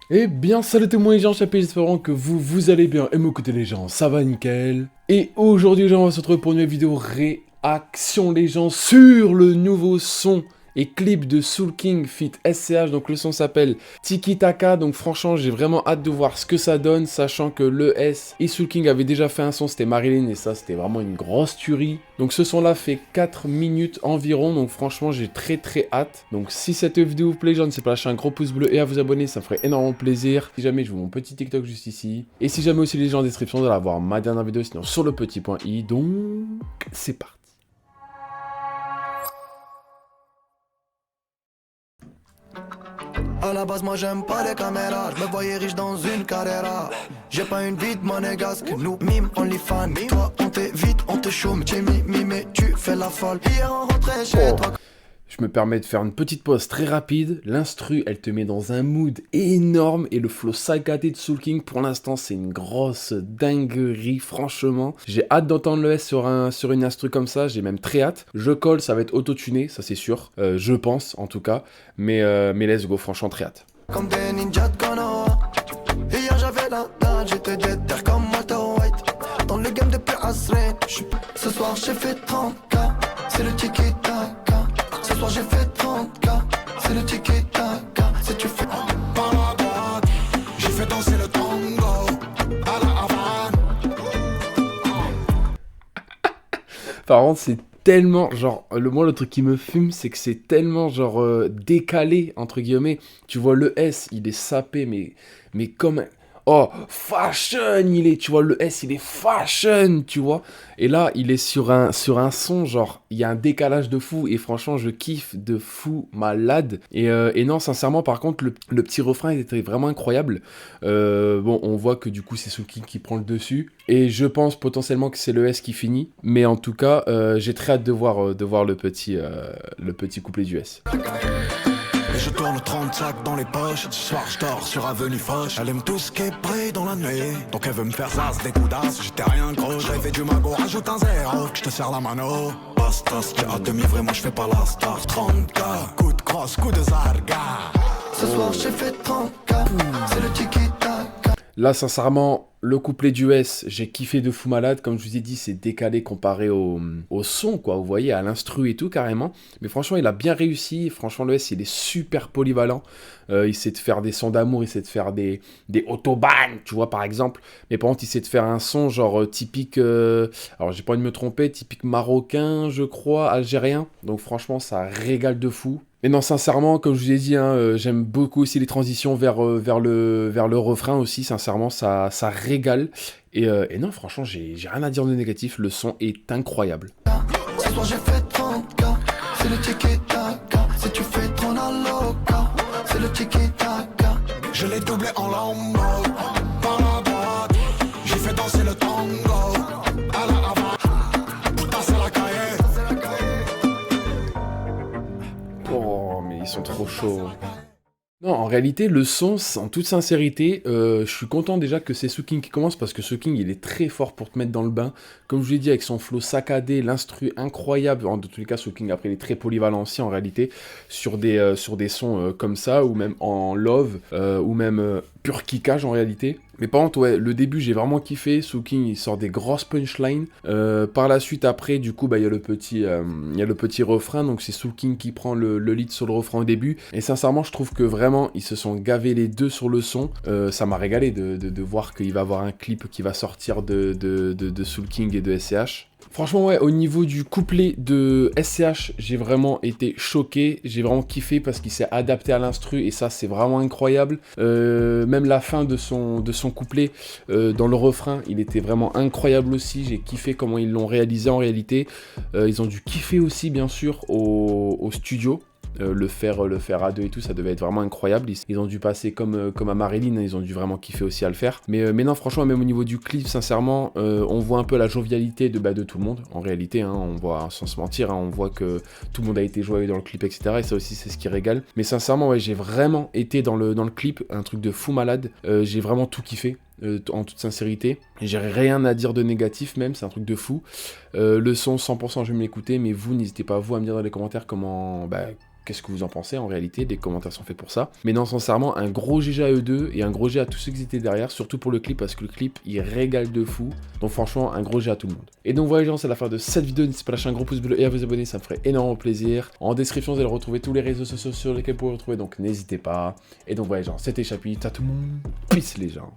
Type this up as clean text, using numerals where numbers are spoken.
Eh bien, salut tout le monde les gens, j'espère que vous allez bien. Et m'écoutez les gens, ça va nickel. Et aujourd'hui les gens, on va se retrouver pour une nouvelle vidéo réaction les gens sur le nouveau son et clip de Soul King feat. SCH. Donc le son s'appelle Tiki Taka. Donc franchement, j'ai vraiment hâte de voir ce que ça donne, sachant que le S et Soul King avaient déjà fait un son, c'était Marilyn, et ça c'était vraiment une grosse tuerie. Donc ce son là fait 4 minutes environ, donc franchement j'ai très hâte. Donc si cette vidéo vous plaît, je ne sais pas, lâchez un gros pouce bleu et à vous abonner, ça me ferait énormément plaisir. Si jamais je vous mon petit TikTok juste ici. Et si jamais aussi les gens en description, vous allez avoir ma dernière vidéo, sinon sur le petit point i. Donc c'est parti. À la base moi j'aime pas les caméras, je me voyais riche dans une carrera. J'ai pas une vie de monégasque, nous mime only fan. Toi on t'évite, on te chôme, t'es mais tu fais la folle. Hier on rentrait chez toi. Je me permets de faire une petite pause très rapide. L'instru, elle te met dans un mood énorme. Et le flow saccadé de Soul King, pour l'instant, c'est une grosse dinguerie, franchement. J'ai hâte d'entendre le S sur une instru comme ça. J'ai même très hâte. Je colle, ça va être autotuné, ça c'est sûr. Je pense, en tout cas. Mais let's go, franchement, très hâte. Comme des ninjas de Konoha. Hier j'avais la dalle, j'étais déter comme Walter White. Dans le game depuis Asren. Ce soir j'ai fait 30K. C'est le tiki-taka. Ce soir j'ai fait 30K, c'est le tiki-taka. Si tu fais par la droite, j'ai fait danser le tango à la Havane. Par contre, c'est tellement, genre, le truc qui me fume, c'est que c'est tellement, genre, décalé, entre guillemets. Tu vois, le S, il est sapé, mais comme... Oh, fashion, tu vois, le S, il est fashion, tu vois. Et là, il est sur un son, genre, il y a un décalage de fou. Et franchement, je kiffe de fou, malade. Et non, sincèrement, par contre, le petit refrain, il était vraiment incroyable. Bon, on voit que du coup, c'est Soul King qui prend le dessus. Et je pense potentiellement que c'est le S qui finit. Mais en tout cas, j'ai très hâte de voir le petit couplet du S. Et je tourne 30 sacs dans les poches. Ce soir je dors sur avenue Foch. Elle aime tout ce qui est brille dans la nuit. Donc elle veut me faire zaz, des coups d'as. J'étais rien gros, je rêvais du magot. Rajoute un zéro, que je te serre la mano. Bastos, j'ai hâte de m'ivrer, moi je fais pas la star. 30K, coup de crosse, coup de zarga. Ce soir j'ai fait 30K, c'est le tiki-taka. Là, sincèrement, le couplet du S, j'ai kiffé de fou malade. Comme je vous ai dit, c'est décalé comparé au son, quoi. Vous voyez, à l'instru et tout, carrément. Mais franchement, il a bien réussi. Franchement, le S, il est super polyvalent. Il sait de faire des sons d'amour, il sait de faire des autobahns, tu vois, par exemple. Mais par contre, il sait de faire un son, genre, typique... alors, j'ai pas envie de me tromper, typique marocain, je crois, algérien. Donc, franchement, ça régale de fou. Mais non, sincèrement, comme je vous ai dit, hein, j'aime beaucoup aussi les transitions vers le refrain aussi. Sincèrement, ça régale. Et non, franchement, j'ai rien à dire de négatif. Le son est incroyable. Ce soir j'ai fait 30K, c'est le tiki-taka. Si tu fais trop la loca, c'est le tiki-taka. Je l'ai doublé en lambeau, par la droite. J'ai fait danser le tango à la Havane. Putain c'est la cahier. Oh, mais ils sont trop chauds. Non, en réalité, le son, en toute sincérité, je suis content déjà que c'est Soul King qui commence, parce que Soul King, il est très fort pour te mettre dans le bain. Comme je vous l'ai dit, avec son flow saccadé, l'instru incroyable. En tous les cas, Soul King, après, il est très polyvalent aussi, en réalité, sur des sons comme ça, ou même en love, ou même pur kickage, en réalité. Mais par contre, ouais, le début, j'ai vraiment kiffé. Soul King, il sort des grosses punchlines. Par la suite, après, du coup, bah, il y a le petit refrain. Donc, c'est Soul King qui prend le lead sur le refrain au début. Et sincèrement, je trouve que vraiment, ils se sont gavés les deux sur le son. Ça m'a régalé de voir qu'il va y avoir un clip qui va sortir de Soul King et de SCH. Franchement, ouais, au niveau du couplet de SCH, j'ai vraiment été choqué. J'ai vraiment kiffé parce qu'il s'est adapté à l'instru et ça, c'est vraiment incroyable. Même la fin de son couplet dans le refrain, il était vraiment incroyable aussi. J'ai kiffé comment ils l'ont réalisé en réalité. Ils ont dû kiffer aussi, bien sûr, au studio. Le faire à deux et tout, ça devait être vraiment incroyable. Ils ont dû passer comme à Marilyn, ils ont dû vraiment kiffer aussi à le faire. Mais non, franchement, même au niveau du clip, sincèrement, on voit un peu la jovialité de tout le monde. En réalité, hein, on voit, sans se mentir, hein, on voit que tout le monde a été joyeux dans le clip, etc. Et ça aussi, c'est ce qui régale. Mais sincèrement, ouais, j'ai vraiment été dans le clip, un truc de fou malade. J'ai vraiment tout kiffé. en toute sincérité. J'ai rien à dire de négatif même, c'est un truc de fou. Le son, 100% je vais me l'écouter, mais vous, n'hésitez pas vous à me dire dans les commentaires comment... qu'est-ce que vous en pensez en réalité, les commentaires sont faits pour ça. Mais non, sincèrement, un gros GG à eux deux et un gros GG à tous ceux qui étaient derrière, surtout pour le clip, parce que le clip, il régale de fou. Donc franchement, un gros GG à tout le monde. Et donc voilà les gens, c'est la fin de cette vidéo, n'hésitez pas à lâcher un gros pouce bleu et à vous abonner, ça me ferait énormément plaisir. En description, vous allez retrouver tous les réseaux sociaux sur lesquels vous pouvez retrouver, donc n'hésitez pas. Et donc voilà les gens, c'était Chapuis, à tout le monde, peace les gens.